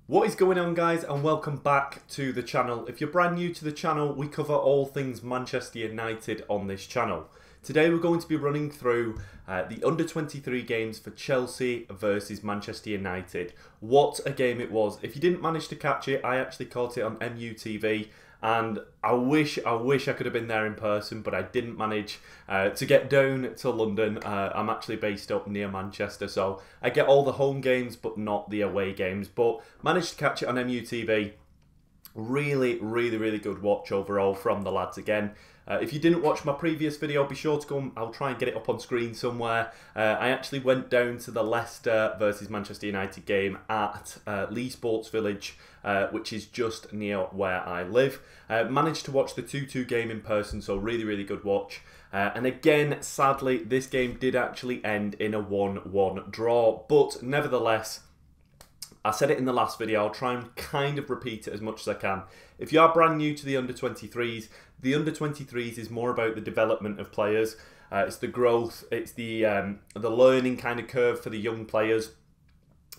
What is going on, guys, and welcome back to the channel. If you're brand new to the channel, we cover all things Manchester United on this channel. Today we're going to be running through the under-23 games for Chelsea versus Manchester United. What a game it was. If you didn't manage to catch it, I actually caught it on MUTV, and I wish I could have been there in person, but I didn't manage to get down to London. I'm actually based up near Manchester, so I get all the home games but not the away games, but managed to catch it on MUTV. Really good watch overall from the lads again. If you didn't watch my previous video, be sure to go. I'll try and get it up on screen somewhere. I actually went down to the Leicester versus Manchester United game at Leigh Sports Village, which is just near where I live. Managed to watch the 2-2 game in person, so really good watch. And again, sadly, this game did actually end in a 1-1 draw, but nevertheless, I said it in the last video, I'll try and kind of repeat it as much as I can. If you are brand new to the under-23s, the under-23s is more about the development of players. It's the growth, it's the learning kind of curve for the young players.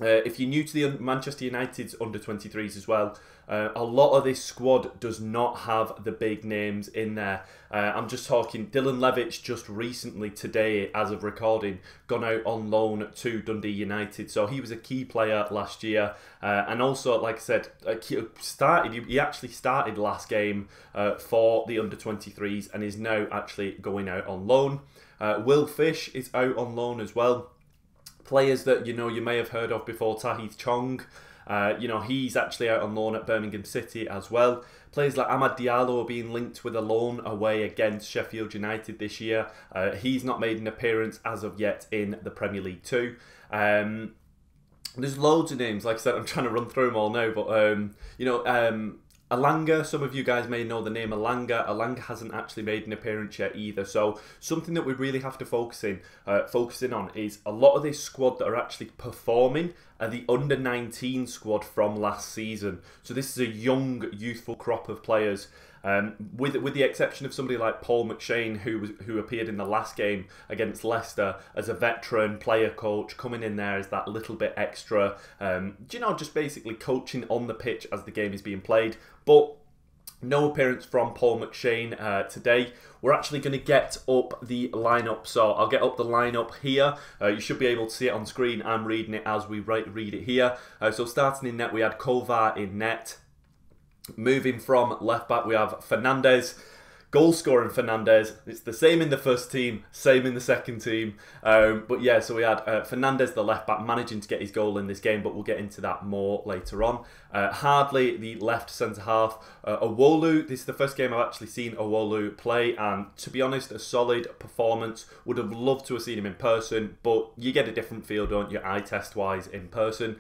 If you're new to the Manchester United's under-23s as well, a lot of this squad does not have the big names in there. I'm just talking, Dylan Levitt's just recently, today, as of recording, gone out on loan to Dundee United. So he was a key player last year. And also, like I said, he actually started last game for the under-23s and is now actually going out on loan. Will Fish is out on loan as well. Players that you may have heard of before, Tahith Chong, he's actually out on loan at Birmingham City as well. Players like Amad Diallo are being linked with a loan away against Sheffield United this year. He's not made an appearance as of yet in the Premier League 2. There's loads of names, like I said, I'm trying to run through them all now, but Alanga, some of you guys may know the name Alanga. Alanga hasn't actually made an appearance yet either. So something that we really have to focus in on is a lot of this squad that are actually performing are the under-19 squad from last season. So this is a young, youthful crop of players. With the exception of somebody like Paul McShane, who appeared in the last game against Leicester as a veteran player coach, coming in there as that little bit extra, just basically coaching on the pitch as the game is being played. But no appearance from Paul McShane today. We're actually going to get up the lineup, so I'll get up the lineup here. You should be able to see it on screen. I'm reading it as we read it here. So starting in net, we had Kovar in net. Moving from left back, we have Fernandez, goal scoring Fernandez. It's the same in the first team, same in the second team. But yeah, so we had Fernandez, the left back, managing to get his goal in this game, but we'll get into that more later on. Hardley, the left centre half. Owolu, this is the first game I've actually seen Owolu play, and to be honest, a solid performance. Would have loved to have seen him in person, but you get a different feel, don't you, eye test wise in person.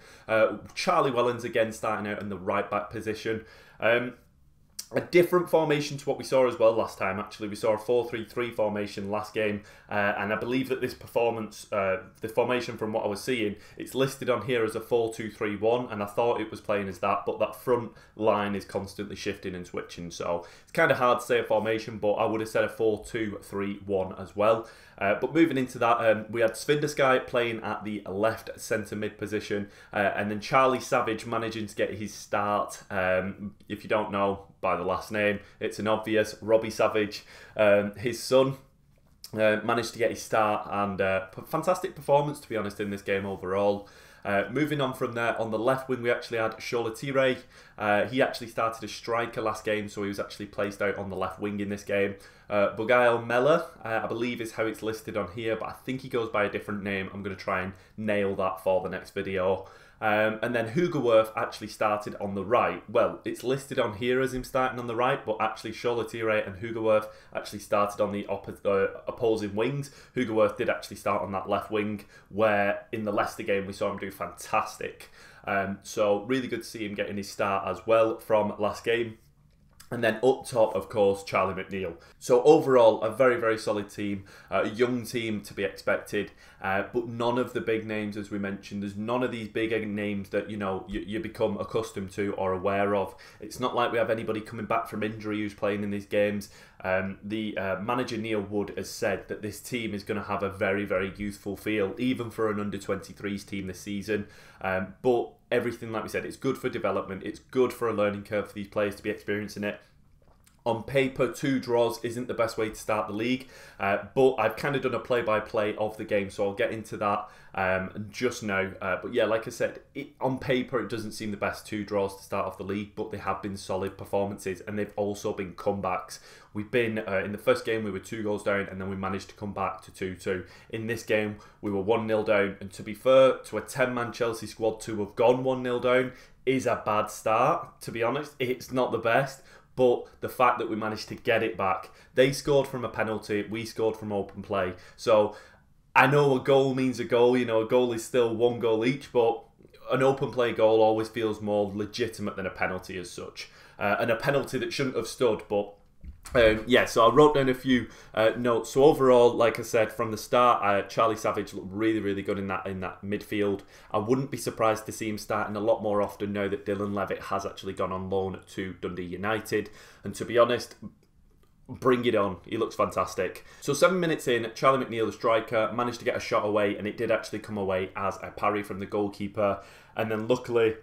Charlie Wellens again starting out in the right back position. A different formation to what we saw as well last time. Actually, we saw a 4-3-3 formation last game, and I believe that this performance, the formation from what I was seeing, it's listed on here as a 4-2-3-1, and I thought it was playing as that, but that front line is constantly shifting and switching, so it's kind of hard to say a formation, but I would have said a 4-2-3-1 as well. But moving into that, we had Svinderskij playing at the left centre mid position, and then Charlie Savage managing to get his start. If you don't know by the last name, it's an obvious, Robbie Savage, his son. Managed to get his start, and fantastic performance, to be honest, in this game overall. Moving on from there, on the left wing we actually had Shola Tire. He actually started as striker last game, so he was actually placed out on the left wing in this game. Bugail Mella, I believe is how it's listed on here, but I think he goes by a different name. I'm going to try and nail that for the next video. And then Hugerworth actually started on the right. Well, it's listed on here as him starting on the right, but actually Shola Tire and Hugerworth actually started on the opposing wings. Hugerworth did actually start on that left wing, where in the Leicester game we saw him do fantastic. So really good to see him getting his start as well from last game. And then up top, of course, Charlie McNeil. So overall, a very solid team, a young team to be expected, but none of the big names, as we mentioned. There's none of these big names that you become accustomed to or aware of. It's not like we have anybody coming back from injury who's playing in these games. The manager Neil Wood has said that this team is going to have a very youthful feel, even for an under-23s team this season. But everything, like we said, it's good for development. It's good for a learning curve for these players to be experiencing it. On paper, 2 draws isn't the best way to start the league, but I've kind of done a play-by-play of the game, so I'll get into that just now. But yeah, like I said, on paper, it doesn't seem the best 2 draws to start off the league, but they have been solid performances, and they've also been comebacks. We've been, in the first game, we were 2 goals down, and then we managed to come back to 2-2. In this game, we were 1-0 down, and to be fair, to a 10-man Chelsea squad to have gone 1-0 down is a bad start, to be honest. It's not the best. But the fact that we managed to get it back, they scored from a penalty, we scored from open play. So I know a goal means a goal, you know, a goal is still 1 goal each, but an open play goal always feels more legitimate than a penalty as such. And a penalty that shouldn't have stood, but yeah, so I wrote down a few notes. So overall, like I said, from the start, Charlie Savage looked really, really good in that midfield. I wouldn't be surprised to see him starting a lot more often now that Dylan Levitt has actually gone on loan to Dundee United. And to be honest, bring it on. He looks fantastic. So 7 minutes in, Charlie McNeil, the striker, managed to get a shot away, and it did actually come away as a parry from the goalkeeper. And then luckily,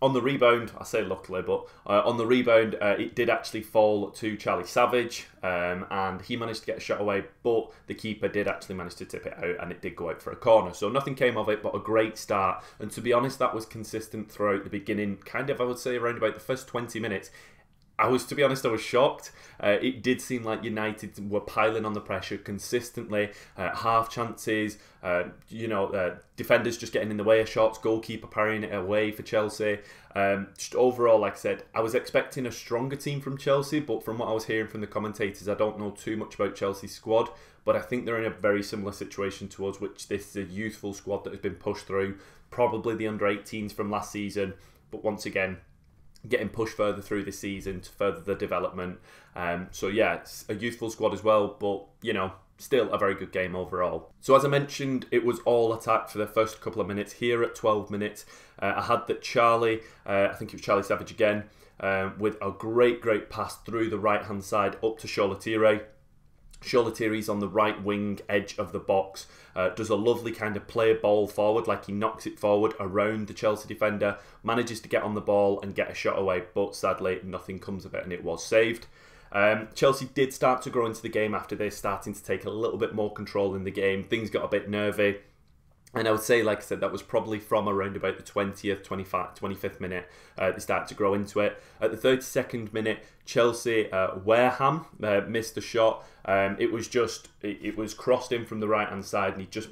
on the rebound, I say luckily, but on the rebound, it did actually fall to Charlie Savage, and he managed to get a shot away, but the keeper did actually manage to tip it out, and it did go out for a corner. So nothing came of it, but a great start. And to be honest, that was consistent throughout the beginning, kind of, I would say, around about the first 20 minutes. To be honest, I was shocked. It did seem like United were piling on the pressure consistently. Half chances, defenders just getting in the way of shots, goalkeeper parrying it away for Chelsea. Just overall, like I said, I was expecting a stronger team from Chelsea, but from what I was hearing from the commentators, I don't know too much about Chelsea's squad, but I think they're in a very similar situation to us, which this is a youthful squad that has been pushed through, probably the under-18s from last season, but once again, getting pushed further through the season to further the development. So yeah, it's a youthful squad as well, but you know, still a very good game overall. So as I mentioned, it was all attack for the first couple of minutes. Here at 12 minutes, I had that Charlie, I think it was Charlie Savage again, with a great pass through the right-hand side up to Sholatire. Sholatiri's on the right wing edge of the box, does a lovely kind of play ball forward, like he knocks it forward around the Chelsea defender, manages to get on the ball and get a shot away, but sadly nothing comes of it and it was saved. Chelsea did start to grow into the game after this, starting to take a little bit more control in the game. Things got a bit nervy. And I would say, like I said, that was probably from around about the 20th, 25th minute, they started to grow into it. At the 32nd minute, Chelsea, Wareham missed the shot. It was crossed in from the right-hand side, and he just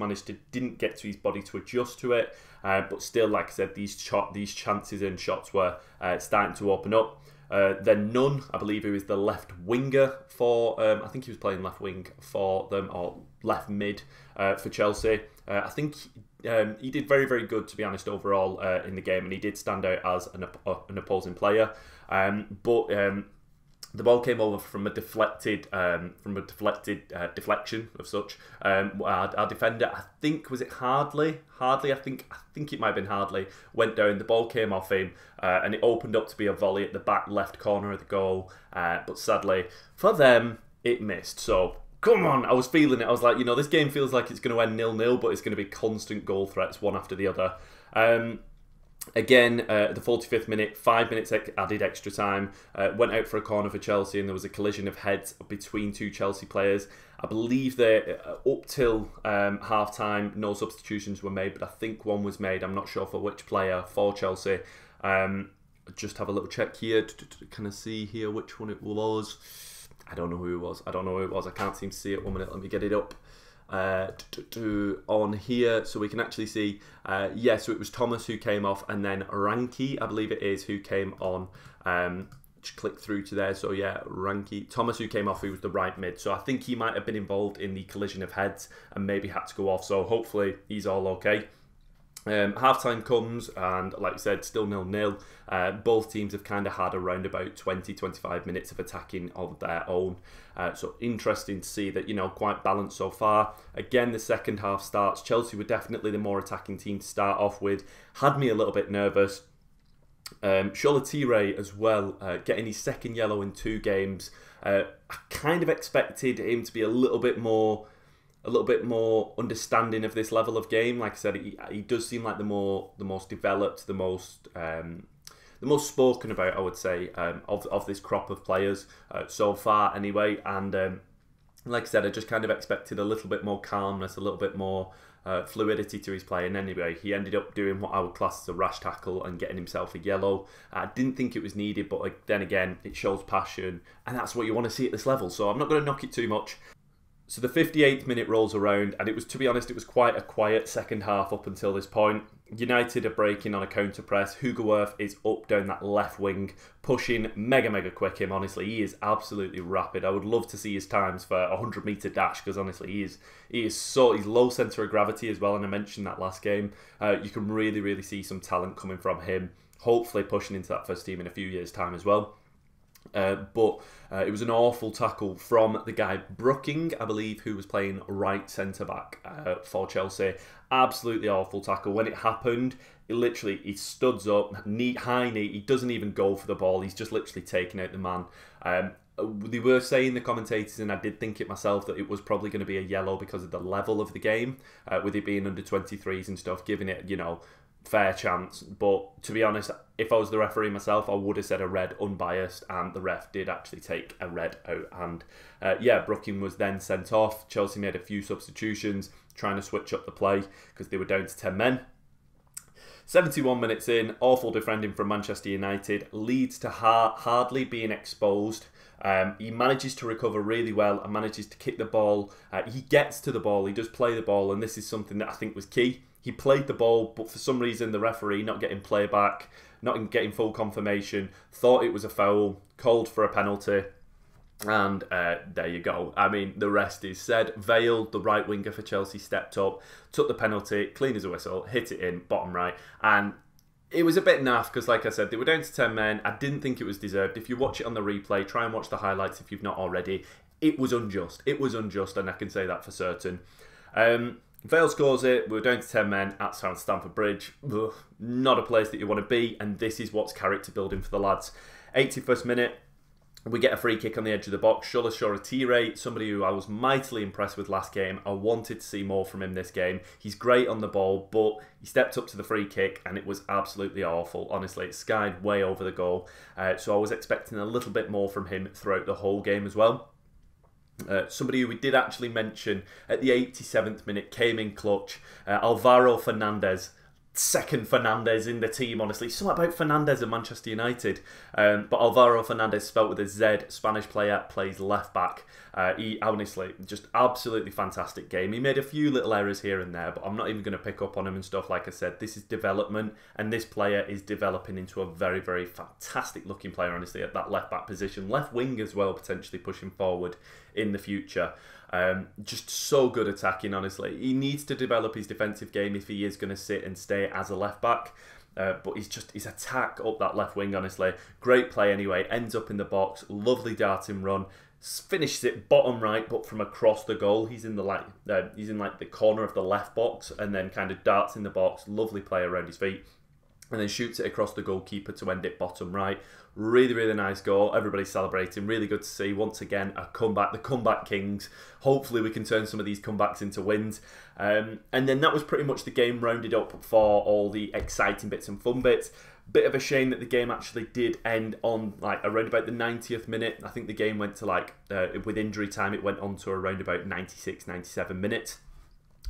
didn't get to his body to adjust to it. But still, like I said, these chances and shots were starting to open up. Then Nunn, I believe, who is the left winger for, I think he was playing left wing for them, or left mid for Chelsea. I think he did very good, to be honest, overall in the game, and he did stand out as an opposing player. But the ball came over from a deflection of such. Our defender, I think, was it Hardley? I think it might have been Hardley. Went down. The ball came off him, and it opened up to be a volley at the back left corner of the goal. But sadly for them, it missed. So come on, I was feeling it. I was like, you know, this game feels like it's going to end 0-0, but it's going to be constant goal threats one after the other. Again, the 45th minute, 5 minutes added extra time, went out for a corner for Chelsea, and there was a collision of heads between 2 Chelsea players. I believe that up till half-time, no substitutions were made, but I think one was made. I'm not sure for which player for Chelsea. Just have a little check here to kind of see here which one it was. I don't know who it was. I can't seem to see it. 1 minute, let me get it up. On here so we can actually see, so it was Thomas who came off, and then Ranky, I believe it is, who came on. Just click through to there. So yeah, Ranky, Thomas who came off, who was the right mid. So I think he might have been involved in the collision of heads and maybe had to go off. So hopefully he's all okay. Half-time comes, and like I said, still 0-0. Both teams have kind of had around about 20-25 minutes of attacking of their own. So interesting to see that, you know, quite balanced so far. Again, the second half starts. Chelsea were definitely the more attacking team to start off with. Had me a little bit nervous. Sholatire as well, getting his second yellow in 2 games. I kind of expected him to be a little bit more a little bit more understanding of this level of game. Like I said, he does seem like the most developed, the most spoken about, I would say, of this crop of players so far anyway. And like I said, I just kind of expected a little bit more calmness, a little bit more fluidity to his play. And anyway, he ended up doing what I would class as a rash tackle and getting himself a yellow. I didn't think it was needed, but then again, it shows passion, and that's what you want to see at this level. So I'm not going to knock it too much. So the 58th minute rolls around, and it was, to be honest, it was quite a quiet second half up until this point. United are breaking on a counter press. Hugoworth is up down that left wing, pushing mega quick him. Honestly, he is absolutely rapid. I would love to see his times for a 100-meter dash, because honestly, he's low centre of gravity as well. And I mentioned that last game. You can really see some talent coming from him. Hopefully pushing into that first team in a few years' time as well. But it was an awful tackle from the guy Brooking, I believe, who was playing right centre-back for Chelsea. Absolutely awful tackle. When it happened, he studs up, high knee, he doesn't even go for the ball, he's just literally taking out the man. They were saying, the commentators, and I did think it myself, that it was probably going to be a yellow because of the level of the game, with it being under 23s and stuff, giving it, fair chance. But to be honest, if I was the referee myself, I would have said a red unbiased, and the ref did actually take a red out. And Brooking was then sent off. Chelsea made a few substitutions, trying to switch up the play because they were down to 10 men. 71 minutes in, awful defending from Manchester United leads to Hardley being exposed. He manages to recover really well and manages to kick the ball. He gets to the ball, he does play the ball, and this is something that I think was key. He played the ball, but for some reason the referee, not getting playback, not getting full confirmation, thought it was a foul, called for a penalty, and there you go. I mean, the rest is said. Vale, the right winger for Chelsea, stepped up, took the penalty, clean as a whistle, hit it in, bottom right, and it was a bit naff because, like I said, they were down to 10 men. I didn't think it was deserved. If you watch it on the replay, try and watch the highlights if you've not already. It was unjust. It was unjust, and I can say that for certain. Vale scores it. We're down to 10 men at Stamford Bridge. Ugh, not a place that you want to be, and this is what's character building for the lads. 81st minute, we get a free kick on the edge of the box. Shola Shoretire, somebody who I was mightily impressed with last game. I wanted to see more from him this game. He's great on the ball, but he stepped up to the free kick and it was absolutely awful. Honestly, it skied way over the goal. So I was expecting a little bit more from him throughout the whole game as well. Somebody who we did actually mention at the 87th minute came in clutch. Alvaro Fernandez. Second Fernandez in the team, honestly. Something about Fernandez at Manchester United. But Alvaro Fernandez, spelt with a Z, Spanish player, plays left back. He honestly, just absolutely fantastic game. He made a few little errors here and there, but I'm not even going to pick up on him and stuff. Like I said, this is development, and this player is developing into a very fantastic looking player, honestly, at that left back position. Left wing as well, potentially pushing forward in the future. Just so good attacking, honestly. He needs to develop his defensive game if he is going to sit and stay as a left back. But his attack up that left wing, honestly, great play anyway. Ends up in the box, lovely darting run, finishes it bottom right, but from across the goal. He's in the corner of the left box, and then kind of darts in the box. Lovely play around his feet, and then shoots it across the goalkeeper to end it bottom right. Really nice goal. Everybody's celebrating. Really good to see. Once again, a comeback. The comeback kings. Hopefully we can turn some of these comebacks into wins. And then that was pretty much the game rounded up for all the exciting bits and fun bits. Bit of a shame that the game actually did end on around about the 90th minute. I think the game went to with injury time, it went on to around about 96, 97 minutes.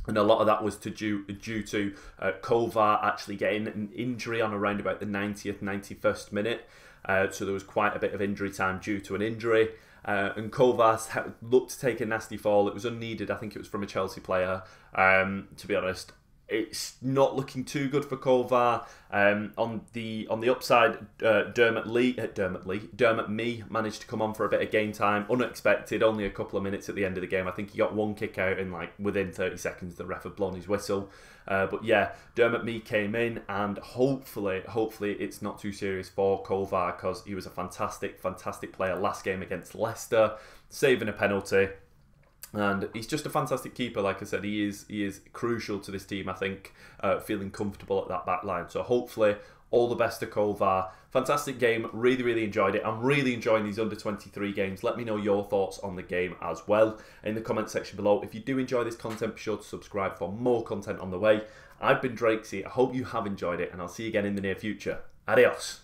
And a lot of that was due to Kovar actually getting an injury on around about the 90th, 91st minute. So there was quite a bit of injury time due to an injury. And Kovar looked to take a nasty fall. It was unneeded. I think it was from a Chelsea player. To be honest, it's not looking too good for Kovar. On the upside, Dermot Mee managed to come on for a bit of game time. Unexpected, only a couple of minutes at the end of the game. I think he got one kick out and within 30 seconds the ref had blown his whistle. But yeah, Dermot Mee came in, and hopefully it's not too serious for Kovar, because he was a fantastic player last game against Leicester, saving a penalty. And he's just a fantastic keeper. Like I said, he is crucial to this team, I think, feeling comfortable at that back line. So hopefully All the best to Kovar. Fantastic game, really enjoyed it. I'm really enjoying these under-23 games. Let me know your thoughts on the game as well in the comment section below. If you do enjoy this content, be sure to subscribe for more content on the way. I've been Drakesy. I hope you have enjoyed it, and I'll see you again in the near future. Adios.